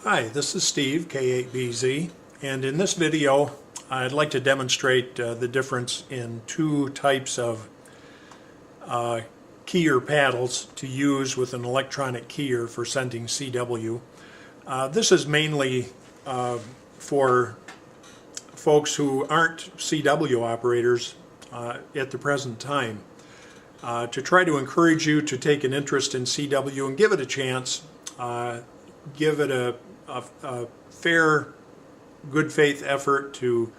Hi, this is Steve, K8BZ, and in this video I'd like to demonstrate the difference in two types of keyer paddles to use with an electronic keyer for sending CW. This is mainly for folks who aren't CW operators at the present time, to try to encourage you to take an interest in CW and give it a chance. Give it a fair, good faith effort to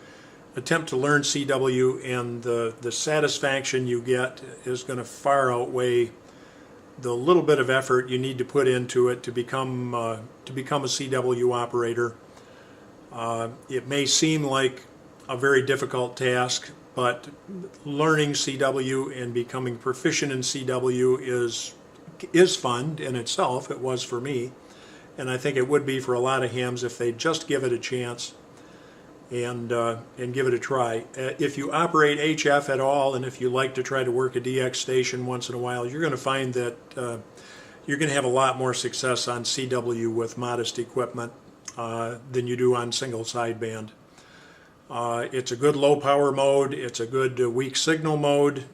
attempt to learn CW, and the satisfaction you get is going to far outweigh the little bit of effort you need to put into it to become a CW operator. It may seem like a very difficult task, but learning CW and becoming proficient in CW is fun in itself. It was for me. And I think it would be for a lot of hams if they just give it a chance and give it a try. If you operate HF at all, and if you like to try to work a DX station once in a while, you're going to find that you're going to have a lot more success on CW with modest equipment than you do on single sideband. It's a good low power mode. It's a good weak signal mode.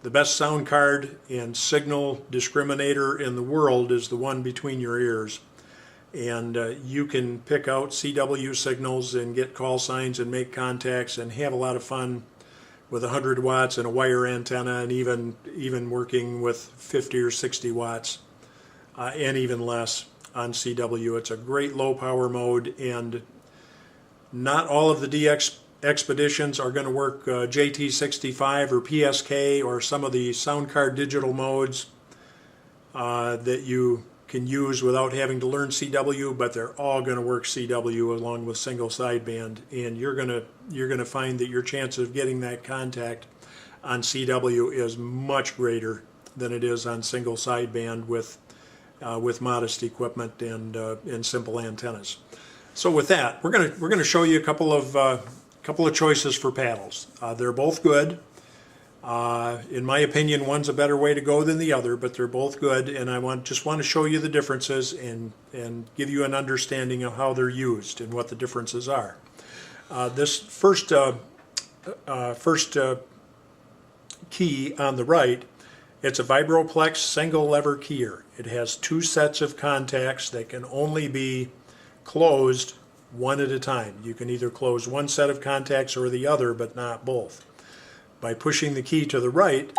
The best sound card and signal discriminator in the world is the one between your ears. And you can pick out CW signals and get call signs and make contacts and have a lot of fun with 100 watts and a wire antenna, and even working with 50 or 60 watts and even less on CW. It's a great low power mode, and not all of the DX expeditions are going to work JT65 or PSK or some of the sound card digital modes that you can use without having to learn CW, but they're all going to work CW along with single sideband, and you're going to find that your chance of getting that contact on CW is much greater than it is on single sideband with modest equipment and simple antennas. So with that, we're going to show you a couple of choices for paddles. They're both good. In my opinion, one's a better way to go than the other, but they're both good, and I just want to show you the differences and give you an understanding of how they're used and what the differences are. This first key on the right, it's a Vibroplex single lever keyer. It has two sets of contacts that can only be closed one at a time. You can either close one set of contacts or the other, but not both. By pushing the key to the right,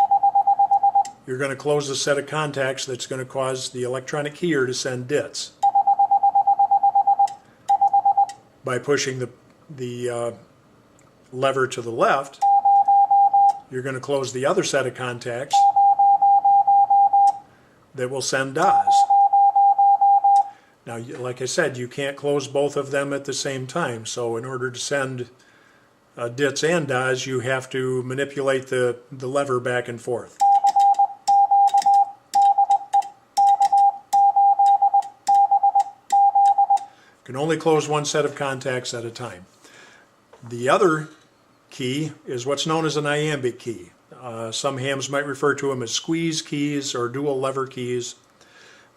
you're going to close the set of contacts that's going to cause the electronic keyer to send DITs. By pushing the lever to the left, you're going to close the other set of contacts that will send DAs. Now, like I said, you can't close both of them at the same time, so in order to send DITs and DAs, you have to manipulate the lever back and forth. You can only close one set of contacts at a time. The other key is what's known as an Iambic key. Some hams might refer to them as squeeze keys or dual lever keys.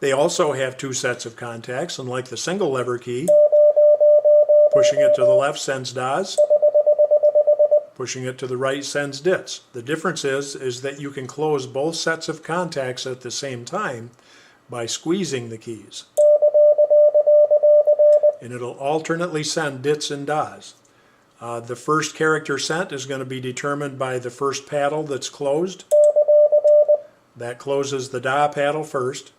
They also have two sets of contacts, and like the single lever key, pushing it to the left sends DAs, pushing it to the right sends DITs. The difference is that you can close both sets of contacts at the same time by squeezing the keys. And it'll alternately send DITs and DAs. The first character sent is going to be determined by the first paddle that's closed. That closes the DA paddle first.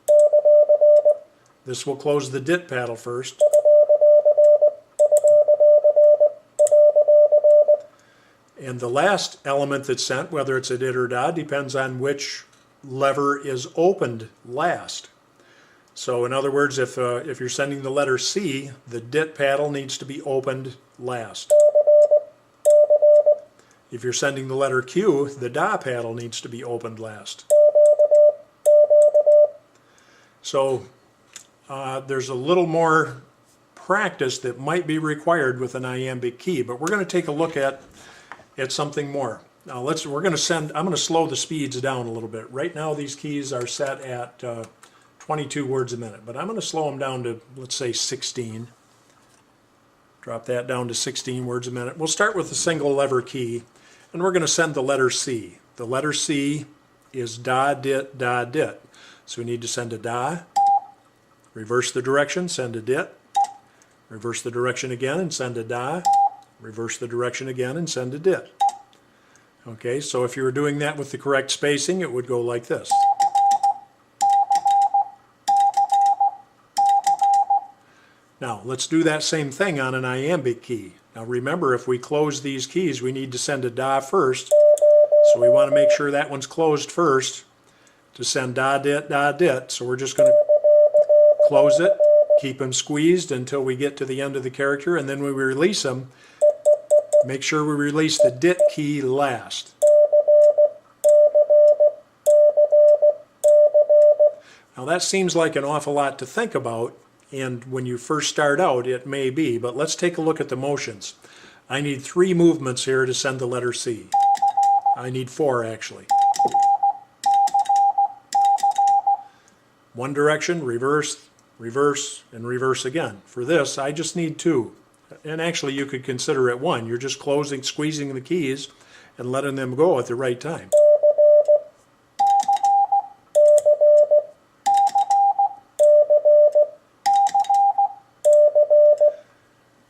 This will close the DIT paddle first. And the last element that's sent, whether it's a DIT or DA, depends on which lever is opened last. So in other words, if you're sending the letter C, the DIT paddle needs to be opened last. If you're sending the letter Q, the DA paddle needs to be opened last. So there's a little more practice that might be required with an Iambic key, but we're going to take a look at something more. Now I'm going to slow the speeds down a little bit. Right now these keys are set at 22 words a minute, but I'm going to slow them down to, let's say, 16. Drop that down to 16 words a minute. We'll start with a single lever key, and we're going to send the letter C. The letter C is da, dit, da, dit. So we need to send a da, reverse the direction, send a dit, reverse the direction again and send a da, reverse the direction again and send a dit. Okay, so if you were doing that with the correct spacing, it would go like this. Now, let's do that same thing on an iambic key. Now remember, if we close these keys, we need to send a da first. So we want to make sure that one's closed first to send da, dit, da, dit. So we're just going to close it, keep them squeezed until we get to the end of the character, and then when we release them, make sure we release the dit key last. Now that seems like an awful lot to think about, and when you first start out it may be, but let's take a look at the motions. I need 3 movements here to send the letter C. I need 4 actually. One direction, reverse, reverse, and reverse again. For this, I just need 2. And actually, you could consider it 1. You're just closing, squeezing the keys and letting them go at the right time.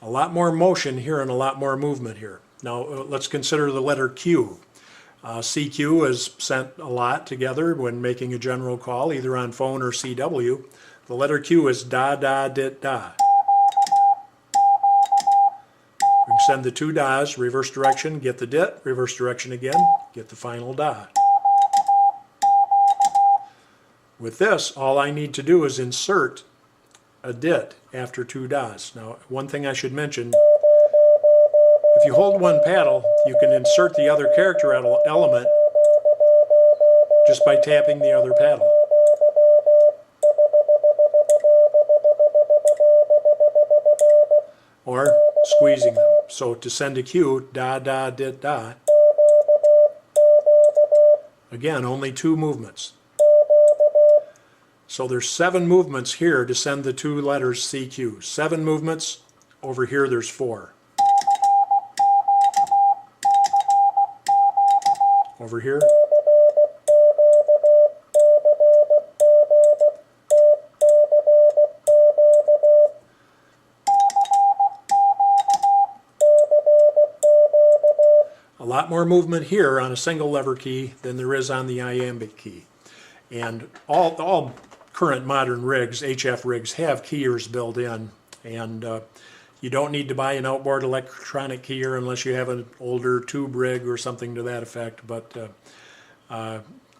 A lot more motion here and a lot more movement here. Now, let's consider the letter Q. CQ is sent a lot together when making a general call, either on phone or CW. The letter Q is da, da, dit, da. We can send the 2 das, reverse direction, get the dit, reverse direction again, get the final da. With this, all I need to do is insert a dit after 2 das. Now, one thing I should mention, if you hold one paddle, you can insert the other character element just by tapping the other paddle. Or squeezing them. So to send a Q, da, da, dit, da. Again, only 2 movements. So there's 7 movements here to send the 2 letters CQ. 7 movements. Over here there's 4. Over here. A lot more movement here on a single lever key than there is on the iambic key. And all current modern rigs, HF rigs, have keyers built in, and you don't need to buy an outboard electronic keyer unless you have an older tube rig or something to that effect. But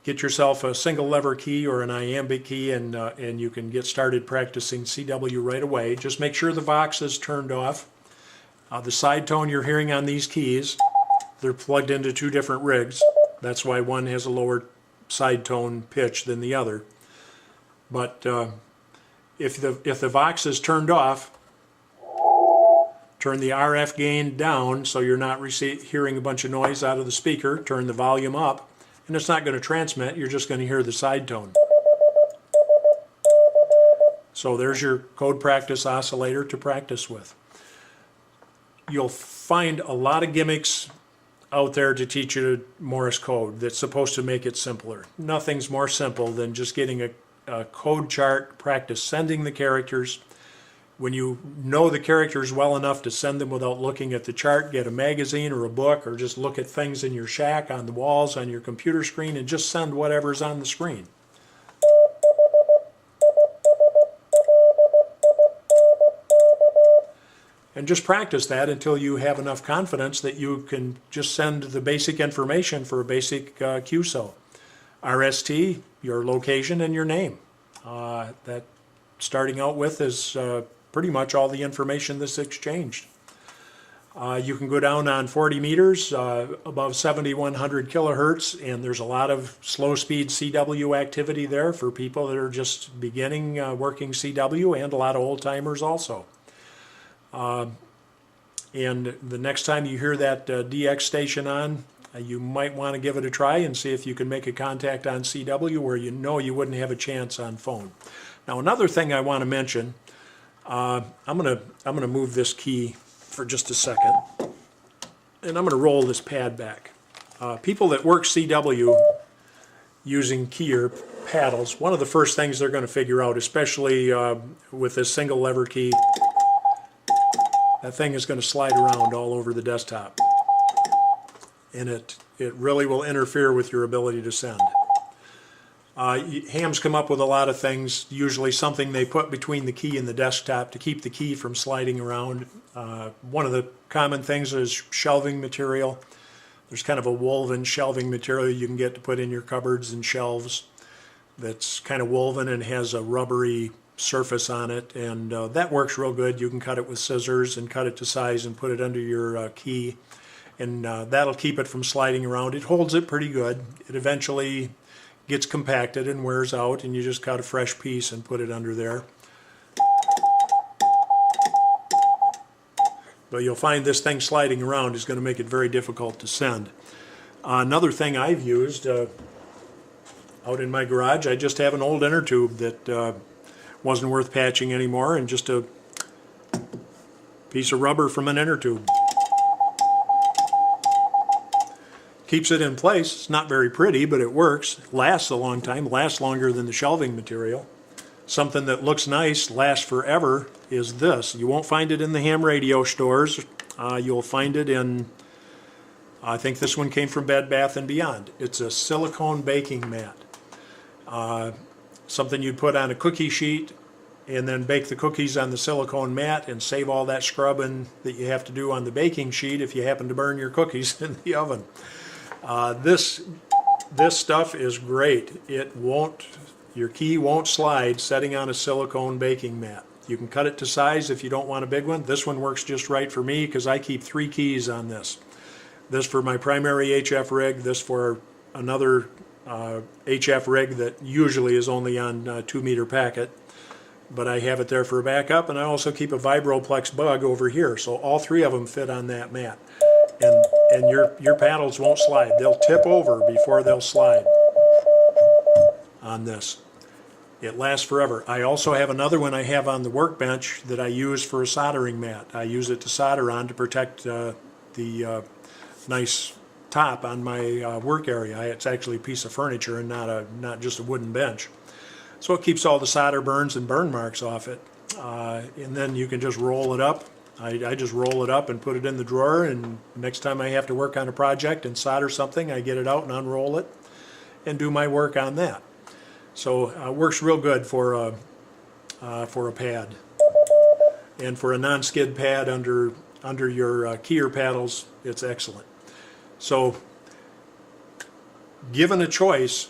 get yourself a single lever key or an iambic key, and you can get started practicing CW right away. Just make sure the Vox is turned off. The side tone you're hearing on these keys, they're plugged into 2 different rigs. That's why one has a lower side tone pitch than the other. But if the Vox is turned off, turn the RF gain down so you're not hearing a bunch of noise out of the speaker. Turn the volume up, and it's not going to transmit. You're just going to hear the side tone. So there's your code practice oscillator to practice with. You'll find a lot of gimmicks out there to teach you Morse code that's supposed to make it simpler. Nothing's more simple than just getting a code chart, practice sending the characters. When you know the characters well enough to send them without looking at the chart, get a magazine or a book, or just look at things in your shack, on the walls, on your computer screen, and just send whatever's on the screen. And just practice that until you have enough confidence that you can just send the basic information for a basic QSO. RST, your location, and your name. That starting out with is pretty much all the information that's exchanged. You can go down on 40 meters above 7100 kilohertz, and there's a lot of slow speed CW activity there for people that are just beginning working CW, and a lot of old timers also. And the next time you hear that DX station on, you might want to give it a try and see if you can make a contact on CW where you know you wouldn't have a chance on phone. Now another thing I want to mention, I'm gonna move this key for just a second, and I'm gonna roll this pad back. People that work CW using keyer paddles, one of the first things they're going to figure out, especially with this single lever key, that thing is going to slide around all over the desktop, and it really will interfere with your ability to send. Hams come up with a lot of things, usually something they put between the key and the desktop to keep the key from sliding around. One of the common things is shelving material. There's kind of a woven shelving material you can get to put in your cupboards and shelves that's kind of woven and has a rubbery surface on it, and that works real good. You can cut it with scissors and cut it to size and put it under your key, and that'll keep it from sliding around. It holds it pretty good. It eventually gets compacted and wears out, and you just cut a fresh piece and put it under there. But you'll find this thing sliding around is going to make it very difficult to send. Another thing I've used out in my garage, I just have an old inner tube that wasn't worth patching anymore, and just a piece of rubber from an inner tube. Keeps it in place. It's not very pretty, but it works. Lasts a long time, lasts longer than the shelving material. Something that looks nice, lasts forever, is this. You won't find it in the ham radio stores. You'll find it in, I think this one came from Bed Bath & Beyond. It's a silicone baking mat. Something you'd put on a cookie sheet and then bake the cookies on the silicone mat and save all that scrubbing that you have to do on the baking sheet if you happen to burn your cookies in the oven. This stuff is great. Your key won't slide setting on a silicone baking mat. You can cut it to size if you don't want a big one. This one works just right for me because I keep 3 keys on this. This for my primary HF rig, this for another HF rig that usually is only on 2-meter packet, but I have it there for a backup, and I also keep a Vibroplex bug over here, so all 3 of them fit on that mat. And your paddles won't slide. They'll tip over before they'll slide on this. It lasts forever. I also have another one I have on the workbench that I use for a soldering mat. I use it to solder on to protect the nice top on my work area. It's actually a piece of furniture and not just a wooden bench. So it keeps all the solder burns and burn marks off it. And then you can just roll it up. I just roll it up and put it in the drawer, and next time I have to work on a project and solder something, I get it out and unroll it and do my work on that. So it works real good for a pad. And for a non-skid pad under your keyer paddles, it's excellent. So given a choice,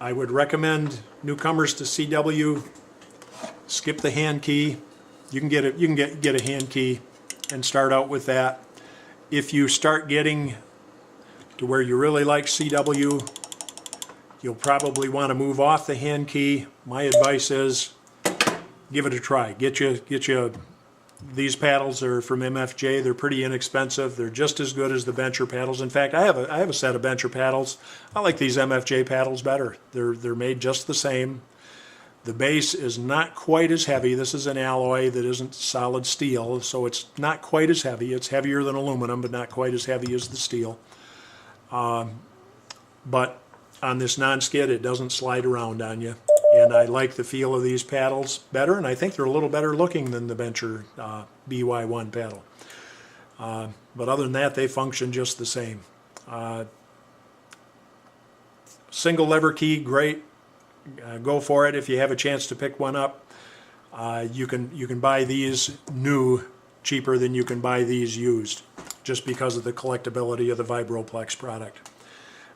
I would recommend newcomers to CW skip the hand key. You can get a hand key and start out with that. If you start getting to where you really like CW, you'll probably want to move off the hand key. My advice is give it a try. Get you these paddles are from MFJ. They're pretty inexpensive. They're just as good as the bencher paddles. In fact, I have a set of bencher paddles. I like these MFJ paddles better. They're made just the same. The base is not quite as heavy. This is an alloy that isn't solid steel, so it's not quite as heavy. It's heavier than aluminum, but not quite as heavy as the steel. But on this non-skid, it doesn't slide around on you. And I like the feel of these paddles better, and I think they're a little better looking than the bencher BY1 paddle. But other than that, they function just the same. Single lever key, great. Go for it if you have a chance to pick one up. You can buy these new cheaper than you can buy these used, just because of the collectability of the Vibroplex product.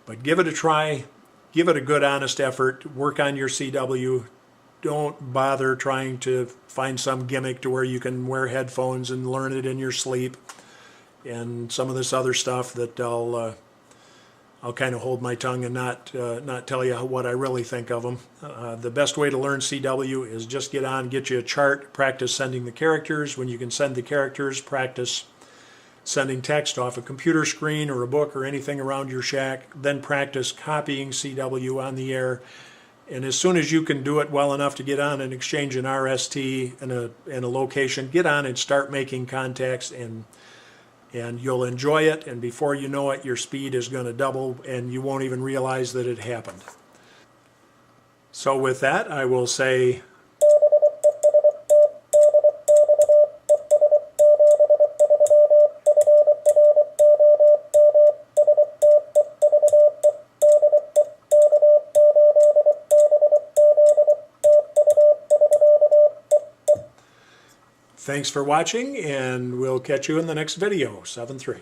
But give it a try. Give it a good, honest effort. Work on your CW. Don't bother trying to find some gimmick to where you can wear headphones and learn it in your sleep, and some of this other stuff that I'll kind of hold my tongue and not tell you what I really think of them. The best way to learn CW is just get you a chart, practice sending the characters. When you can send the characters, practice sending text off a computer screen or a book or anything around your shack. Then practice copying CW on the air And as soon as you can do it well enough to get on and exchange an RST and a location, get on and start making contacts, and you'll enjoy it, and before you know it, your speed is going to double and you won't even realize that it happened. So with that, I will say thanks for watching, and we'll catch you in the next video. 7-3.